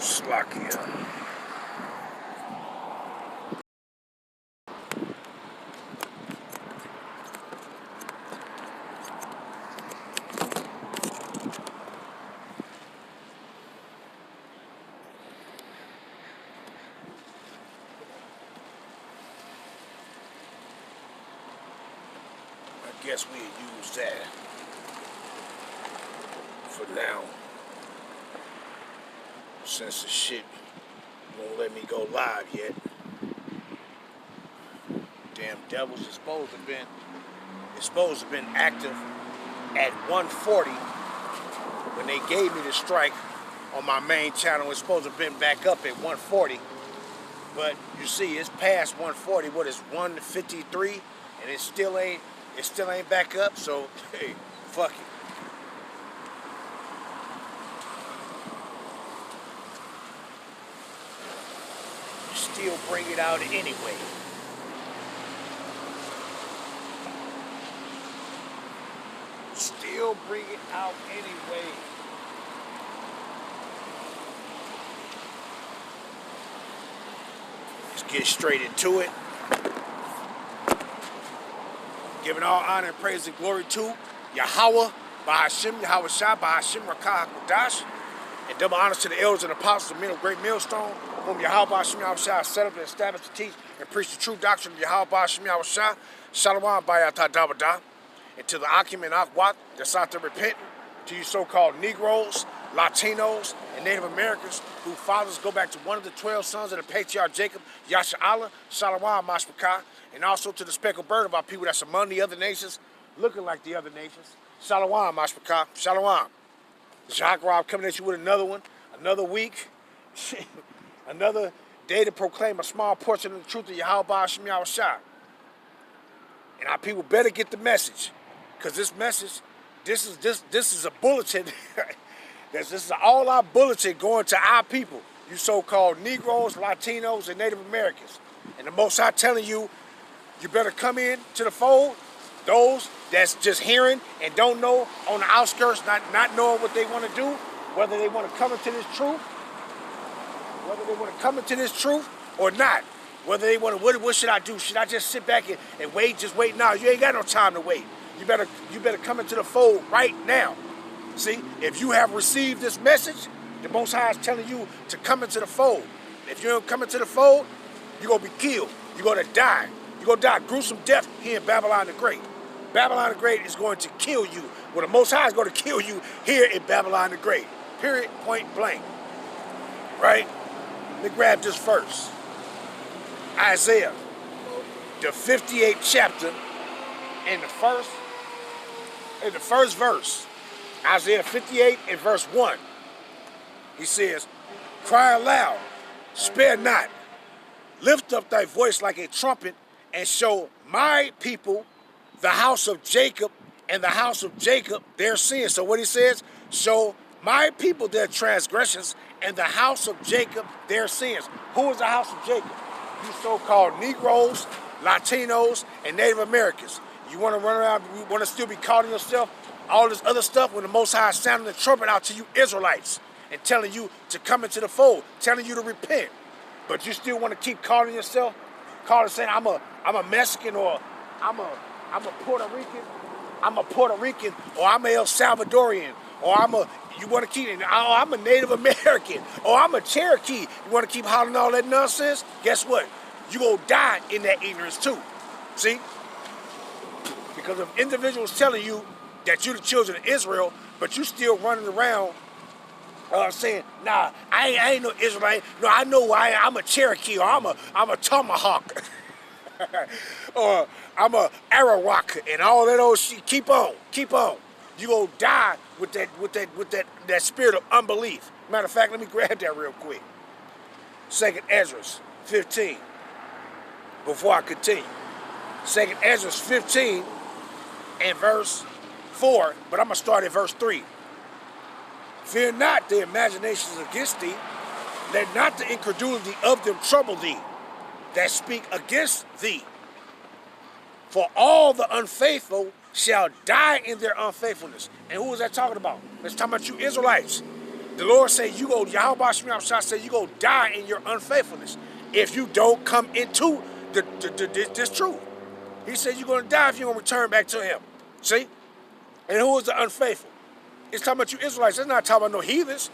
Slovakia. I guess we use that for now, since the shit won't let me go live yet. Damn devils is supposed to have been active at 1:40 when they gave me the strike on my main channel. It's supposed to have been back up at 1:40, but you see it's past 1:40. What is 1:53, and it still ain't back up. So hey, fuck it. Still bring it out anyway. Still bring it out anyway. Let's get straight into it. Giving all honor and praise and glory to Yahweh, Bahashim, Yahweh Shah, Bahashim, Rakah HaKodash, and double honors to the elders and apostles of men of great millstone, whom Yahweh, Bahashim, Yahweh Shah set up and established to teach and preach the true doctrine of Yahweh, Bahashim, Yahweh Shah, Shalom, Bayatah, Dabadah, and to the Akim and Akwat that's out there repenting, to you so-called Negroes, Latinos, and Native Americans whose fathers go back to one of the 12 sons of the patriarch Jacob, Yasha Allah, Shalom, Mashpakah, and also to the speckled bird of our people that's among the other nations, looking like the other nations. Shalom, Mashpakah, Shalom. Jacques Rob coming at you with another one, another week, another day to proclaim a small portion of the truth of Yahweh, Bahashim, Yahweh Shah. And our people better get the message, because this message, this is a bulletin. This is all our bulletin going to our people, you so-called Negroes, Latinos, and Native Americans. And the Most High telling you, you better come in to the fold. Those that's just hearing and don't know, on the outskirts, not knowing what they want to do, whether they want to come into this truth, or not. Whether they want to, what should I do? Should I just sit back and wait? Just wait now. You ain't got no time to wait. You better come into the fold right now. See, if you have received this message, the Most High is telling you to come into the fold. If you don't come into the fold, you're going to be killed. You're going to die. You're going to die a gruesome death here in Babylon the Great. Babylon the Great is going to kill you. Well, the Most High is going to kill you here in Babylon the Great. Period, point blank. Right? Let me grab this verse. Isaiah, the 58th chapter, in the first verse. Isaiah 58 and verse 1. He says, cry aloud, spare not, lift up thy voice like a trumpet, and show my people, the house of Jacob, and the house of Jacob their sins. So what he says, show my people their transgressions, and the house of Jacob their sins. Who is the house of Jacob? You so-called Negroes, Latinos, and Native Americans. You want to run around, you want to still be calling yourself all this other stuff when the Most High is sounding the trumpet out to you Israelites and telling you to come into the fold, telling you to repent. But you still want to keep calling yourself, saying I'm a Mexican, or I'm a Puerto Rican, or I'm a El Salvadorian, or you want to keep, I'm a Native American, or I'm a Cherokee. You want to keep hollering all that nonsense? Guess what? You gonna die in that ignorance too. See? Because of individuals telling you that you're the children of Israel, but you still running around saying, nah, I ain't no Israelite. No, I know who I am. I'm a Cherokee, or I'm a Tomahawk, or I'm a Arawak, and all that old shit. Keep on. You gonna die with that spirit of unbelief. Matter of fact, let me grab that real quick. 2nd Ezra 15. Before I continue, 2nd Ezra 15 and verse 4, but I'm gonna start at verse 3. Fear not the imaginations against thee, let not the incredulity of them trouble thee that speak against thee. For all the unfaithful shall die in their unfaithfulness. And who is that talking about? It's talking about you Israelites. The Lord said Yahweh Shai said you go die in your unfaithfulness if you don't come into this truth. He said you're going to die if you don't return back to him. See? And who is the unfaithful? It's talking about you Israelites. It's not talking about no heathens.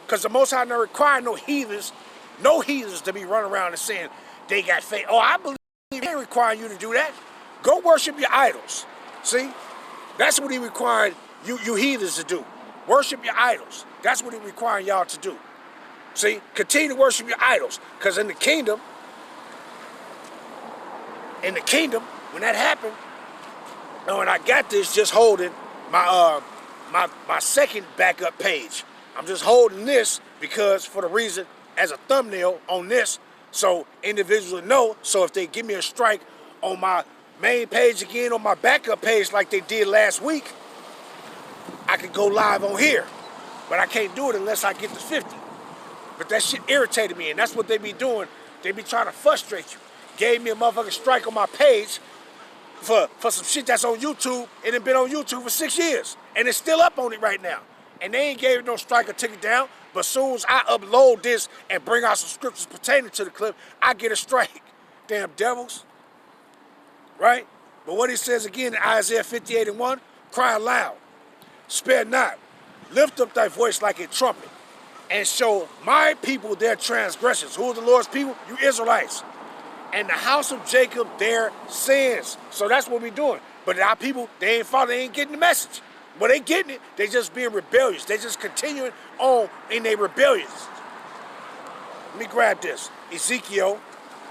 Because the Most High never required no heathens to be running around and saying they got faith. Oh, I believe he ain't requiring you to do that. Go worship your idols. See? That's what he required you heathens to do. Worship your idols. That's what he requiring y'all to do. See? Continue to worship your idols. Because in the kingdom, when that happened, and I got this just holding my second backup page. I'm just holding this because for the reason as a thumbnail on this, so individuals know. So if they give me a strike on my main page again, on my backup page like they did last week, I can go live on here. But I can't do it unless I get to 50. But that shit irritated me, and that's what they be doing. They be trying to frustrate you. Gave me a motherfucking strike on my page for some shit that's on YouTube, and it been on YouTube for 6 years. And it's still up on it right now. And they ain't gave it no strike or took it down. But as soon as I upload this and bring out some scriptures pertaining to the clip, I get a strike. Damn devils. Right? But what he says again in Isaiah 58:1, cry aloud, spare not, lift up thy voice like a trumpet, and show my people their transgressions. Who are the Lord's people? You Israelites. And the house of Jacob their sins. So that's what we're doing. But our people, they ain't getting the message. Well, they getting it. They just being rebellious. They just continuing on in their rebellions. Let me grab this. Ezekiel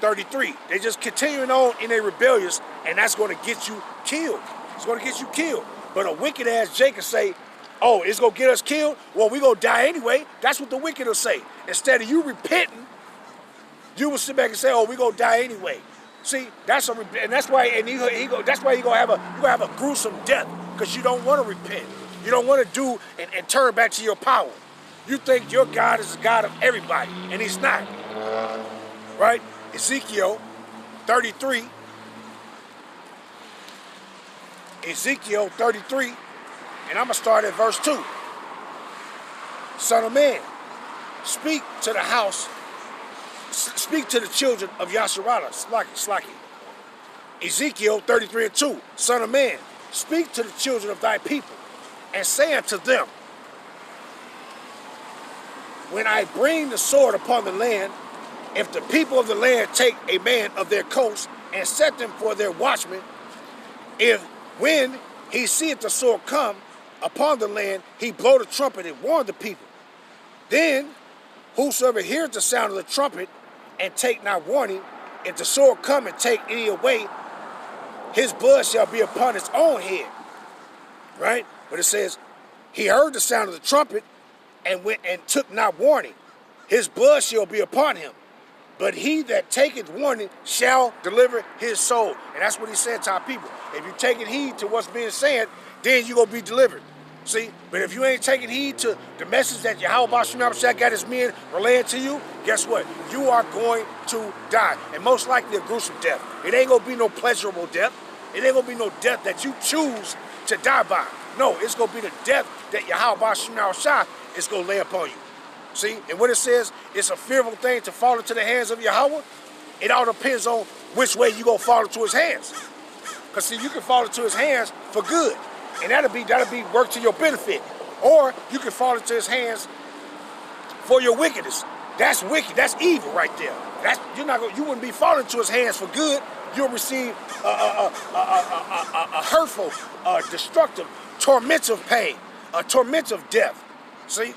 33. They just continuing on in their rebellious, and that's going to get you killed. It's going to get you killed. But a wicked ass Jacob say, oh, it's going to get us killed? Well, we going to die anyway. That's what the wicked will say. Instead of you repenting, you will sit back and say, oh, we going to die anyway. See, that's why that's why you're gonna have a gruesome death, because you don't want to repent. You don't want to do and turn back to your power. You think your God is the God of everybody, and he's not. Right? Ezekiel 33. Ezekiel 33, and I'm gonna start at verse 2. Son of man, speak to the children of Yasharala, Slaki. Ezekiel 33:2, son of man, speak to the children of thy people, and say unto them, when I bring the sword upon the land, if the people of the land take a man of their coast and set them for their watchmen, if when he seeth the sword come upon the land, he blow the trumpet and warn the people, then whosoever hears the sound of the trumpet and take not warning, if the sword come and take any away, his blood shall be upon his own head. Right? But it says, he heard the sound of the trumpet and went and took not warning. His blood shall be upon him. But he that taketh warning shall deliver his soul. And that's what he said to our people. If you taking heed to what's being said, then you're going to be delivered. See, but if you ain't taking heed to the message that Yahweh Shai got his men relaying to you, guess what? You are going to die. And most likely a gruesome death. It ain't going to be no pleasurable death. It ain't going to be no death that you choose to die by. No, it's going to be the death that Yahweh Shai is going to lay upon you. See, and what it says, it's a fearful thing to fall into the hands of Yahweh. It all depends on which way you going to fall into his hands. Because see, you can fall into his hands for good. And that'll be work to your benefit. Or you can fall into his hands for your wickedness. That's wicked. That's evil right there. You wouldn't be falling into his hands for good. You'll receive a hurtful, destructive, tormentive pain, a tormentive death. See?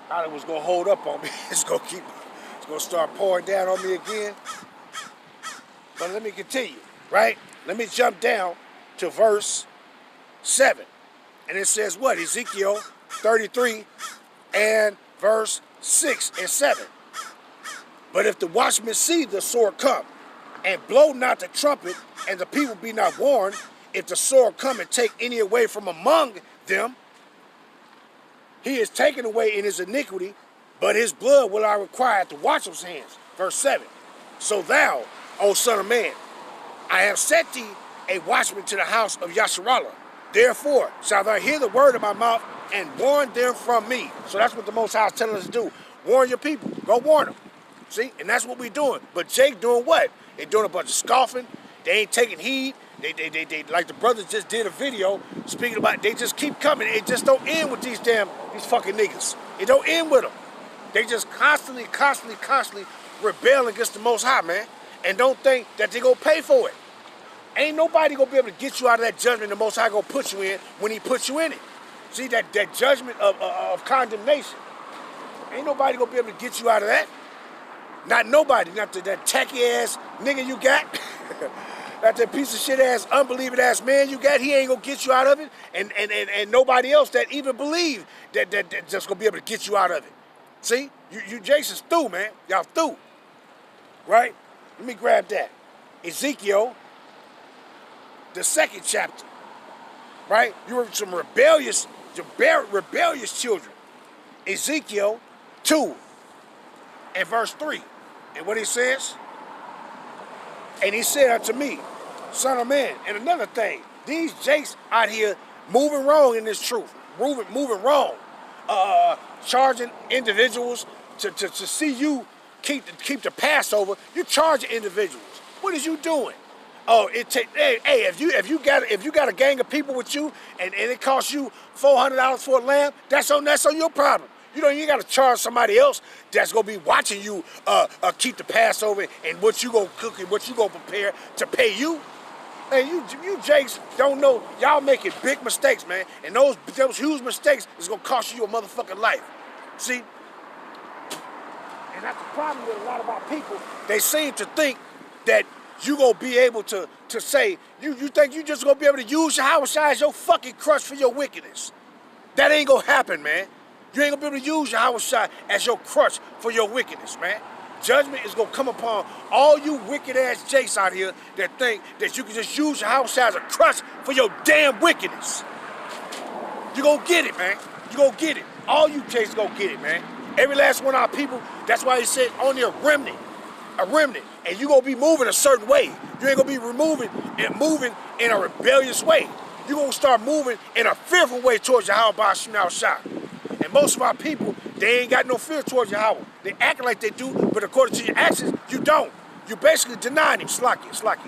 Thought it was gonna hold up on me. It's gonna start pouring down on me again. But let me continue. Right? Let me jump down to verse 7. And it says what? Ezekiel 33 and verse 6 and 7. But if the watchmen see the sword come, and blow not the trumpet, and the people be not warned, if the sword come and take any away from among them, he is taken away in his iniquity, but his blood will I require at the watchman's hands. Verse 7. So thou, O son of man, I have set thee a watchman to the house of Yasharala. Therefore, shall thou hear the word of my mouth and warn them from me. So that's what the Most High is telling us to do. Warn your people. Go warn them. See? And that's what we're doing. But Jake doing what? They doing a bunch of scoffing. They ain't taking heed. They like the brothers just did a video speaking about, they just keep coming. It just don't end with these fucking niggas. It don't end with them. They just constantly rebel against the Most High, man. And don't think that they gonna pay for it. Ain't nobody gonna be able to get you out of that judgment the Most High gonna put you in when he puts you in it. See, that judgment of condemnation. Ain't nobody gonna be able to get you out of that. Not nobody, not that tacky ass nigga you got. Not that piece of shit ass, unbelieving ass man you got. He ain't gonna get you out of it. And nobody else that even believe that just gonna be able to get you out of it. See, you Jason's through, man. Y'all through. Right? Let me grab that. Ezekiel, the 2nd chapter. Right? You were some rebellious children. Ezekiel 2 and verse 3. And what he says? And he said unto me, son of man, and another thing, these jakes out here moving wrong in this truth, moving wrong, charging individuals to see you keep the Passover. You charging individuals. What is you doing? Oh, if you got a gang of people with you and it costs you $400 for a lamb, that's on your problem. You got to charge somebody else that's gonna be watching you keep the Passover and what you gonna cook and what you gonna prepare to pay you. And you jakes don't know, y'all making big mistakes, man. And those huge mistakes is gonna cost you your motherfucking life. See? And that's the problem with a lot of our people. They seem to think that you gonna be able to say, you think you just gonna be able to use Yahweh Shai as your fucking crutch for your wickedness. That ain't gonna happen, man. You ain't gonna be able to use Yahweh Shai as your crutch for your wickedness, man. Judgment is gonna come upon all you wicked ass jakes out here that think that you can just use Yahweh Shai as a crutch for your damn wickedness. You gonna get it, man. You gonna get it. All you jakes gonna get it, man. Every last one of our people, that's why he said only a remnant. And you gonna be moving a certain way. You ain't gonna be moving in a rebellious way. You gonna start moving in a fearful way towards Yahweh Shai. And most of our people, they ain't got no fear towards Yahweh. They act like they do, but according to your actions, you don't. You basically denying him. Slacky. Slacky.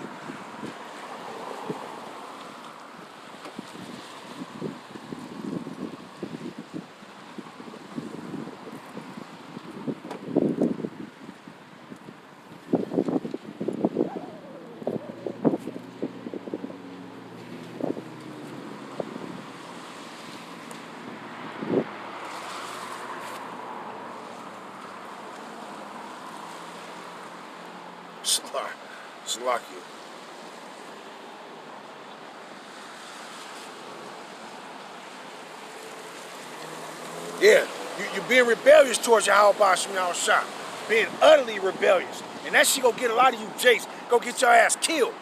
Yeah, you're being rebellious towards Yahweh Shai. Being utterly rebellious. And that shit gonna get a lot of you jakes, go get your ass killed.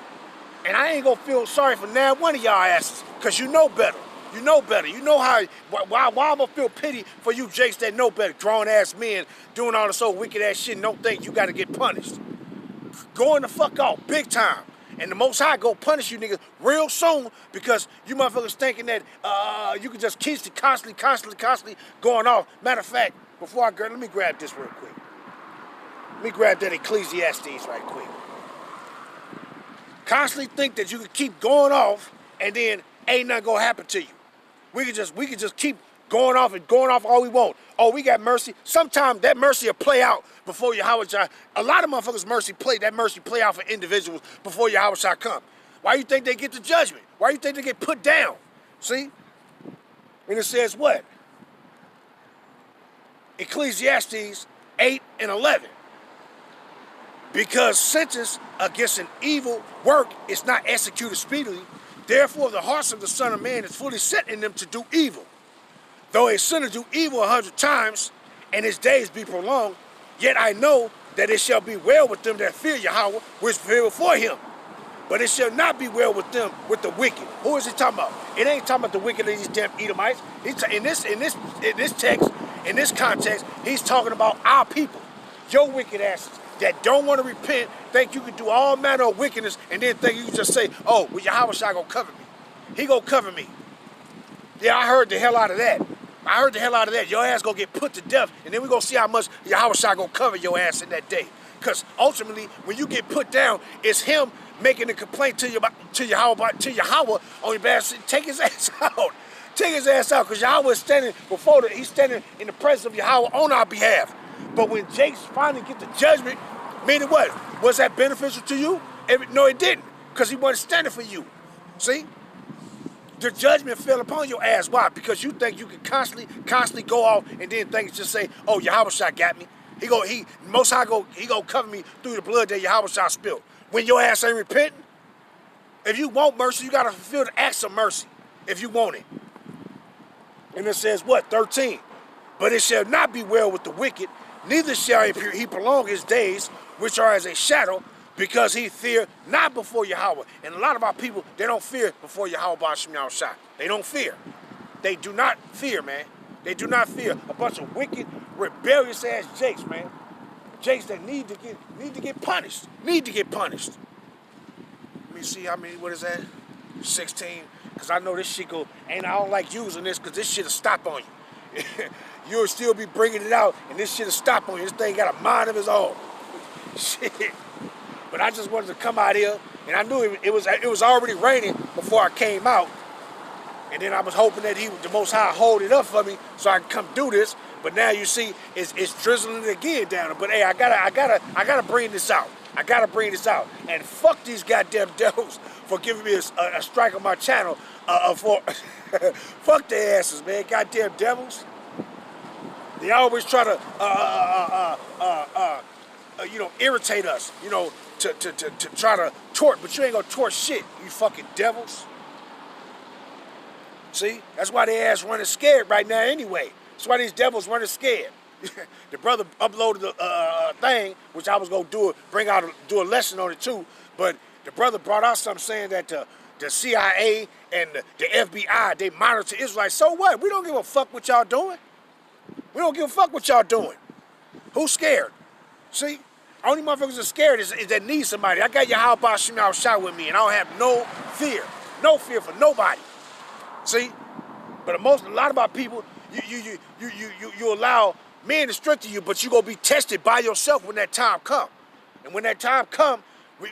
And I ain't gonna feel sorry for now one of y'all asses, because you know better. You know better. You know how, why I'm gonna feel pity for you jakes that know better, grown ass men doing all this old wicked ass shit and don't think you gotta get punished. Going the fuck off, big time. And the Most High go punish you niggas real soon because you motherfuckers thinking that you can just keep constantly going off. Matter of fact, before I go, let me grab this real quick. Let me grab that Ecclesiastes right quick. Constantly think that you can keep going off and then ain't nothing gonna happen to you. We can just keep going off all we want. Oh, we got mercy. Sometimes that mercy will play out before Yahweh Shai. A lot of motherfuckers mercy play out for individuals before Yahweh Shai come. Why you think they get the judgment? Why you think they get put down? See? And it says what? Ecclesiastes 8 and 11. Because sentence against an evil work is not executed speedily, therefore the hearts of the Son of Man is fully set in them to do evil. Though a sinner do evil 100 times, and his days be prolonged, yet I know that it shall be well with them that fear Yahweh, which fear before him. But it shall not be well with them, with the wicked. Who is he talking about? It ain't talking about the wicked of these damn Edomites. In this text, in this context, he's talking about our people, your wicked asses that don't want to repent, think you can do all manner of wickedness, and then think you can just say, oh, well, Yahweh Shai gonna cover me. He gonna cover me. Yeah, I heard the hell out of that. I heard the hell out of that. Your ass gonna get put to death, and then we gonna see how much Yahweh Shai gonna cover your ass in that day. Because ultimately, when you get put down, it's him making a complaint to Yahweh on your behalf. Take his ass out. Take his ass out, because Yahweh is standing he's standing in the presence of Yahweh on our behalf. But when Jakes finally get the judgment, meaning what? Was that beneficial to you? No, it didn't, because he wasn't standing for you. See? The judgment fell upon your ass. Why? Because you think you can constantly go off and then think just say, oh, Yahweh Shai got me. Most High he gonna cover me through the blood that Yahweh Shai spilled. When your ass ain't repenting, if you want mercy, you gotta fulfill the acts of mercy if you want it. And it says what? 13. But it shall not be well with the wicked, neither shall he prolong his days, which are as a shadow, because he fear not before Yahweh. And a lot of our people, they don't fear before Yahweh B'Shem Yahushua. They don't fear. They do not fear, man. They do not fear. A bunch of wicked, rebellious ass jakes, man. Jakes that need to get punished. Need to get punished. Let me see how many, what is that? 16. Because I know this shit and I don't like using this because this shit'll stop on you. You'll still be bringing it out and this shit'll stop on you. This thing got a mind of its own. Shit. But I just wanted to come out here, and I knew it was already raining before I came out, and then I was hoping that the Most High hold it up for me so I can come do this. But now you see, it's drizzling again down there. But hey, I gotta bring this out. I gotta bring this out. And fuck these goddamn devils for giving me a strike on my channel. Fuck their asses, man. Goddamn devils. They always try to irritate us, to try to tort, but you ain't gonna tort shit, you fucking devils. See, that's why they ass running scared right now anyway. That's why these devils running scared. The brother uploaded a thing, which I was gonna do a lesson on it too, but the brother brought out something saying that the CIA and the FBI, they monitor Israelites. So what? We don't give a fuck what y'all doing. We don't give a fuck what y'all doing. Who's scared? See? Only motherfuckers are scared is that need somebody. I got Yahweh B'Shem Yahushua with me, and I don't have no fear for nobody. See, but a lot of our people, you allow men to strengthen you, but you gonna be tested by yourself when that time come. And when that time come,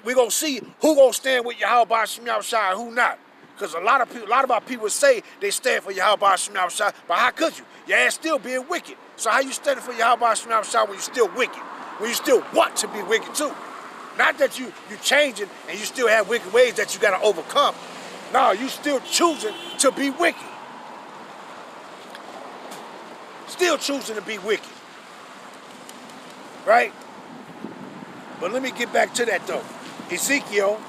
we gonna see who gonna stand with Yahweh B'Shem Yahushua and who not. Because a lot of our people say they stand for Yahweh B'Shem Yahushua, but how could you? Your ass still being wicked. So how you standing for Yahweh B'Shem Yahushua when you still wicked? When you still want to be wicked too. Not that you changing and you still have wicked ways that you got to overcome. No, you still choosing to be wicked. Still choosing to be wicked. Right? But let me get back to that though. Ezekiel.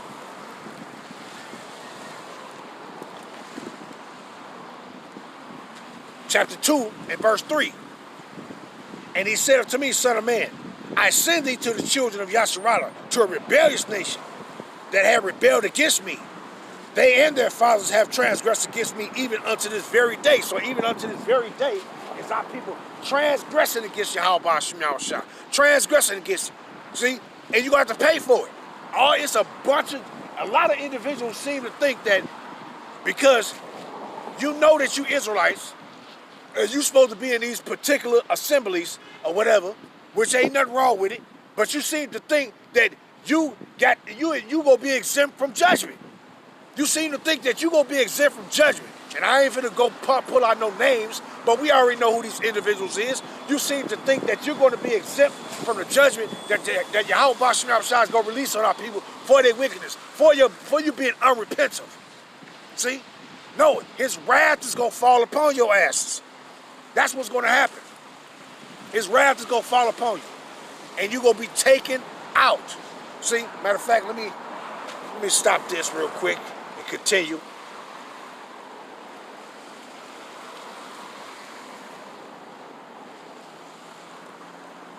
Chapter 2 and verse 3. And he said unto me, Son of man, I send thee to the children of Yasharallah, to a rebellious nation that have rebelled against me. They and their fathers have transgressed against me even unto this very day. So even unto this very day is our people transgressing against Yahweh B'Shem Yahushua. Transgressing against you. See? And you're going to have to pay for it. It's a lot of individuals seem to think that because you know that you Israelites, you're supposed to be in these particular assemblies or whatever, which ain't nothing wrong with it, but you seem to think that you gonna be exempt from judgment. You seem to think that you gonna be exempt from judgment. And I ain't finna go pull out no names, but we already know who these individuals is. You seem to think that you're gonna be exempt from the judgment that Yahweh B'Shem Yahushua is gonna release on our people for their wickedness, for you being unrepentant. See? No, his wrath is gonna fall upon your asses. That's what's gonna happen. His wrath is gonna fall upon you, and you're gonna be taken out. See, matter of fact, let me stop this real quick and continue.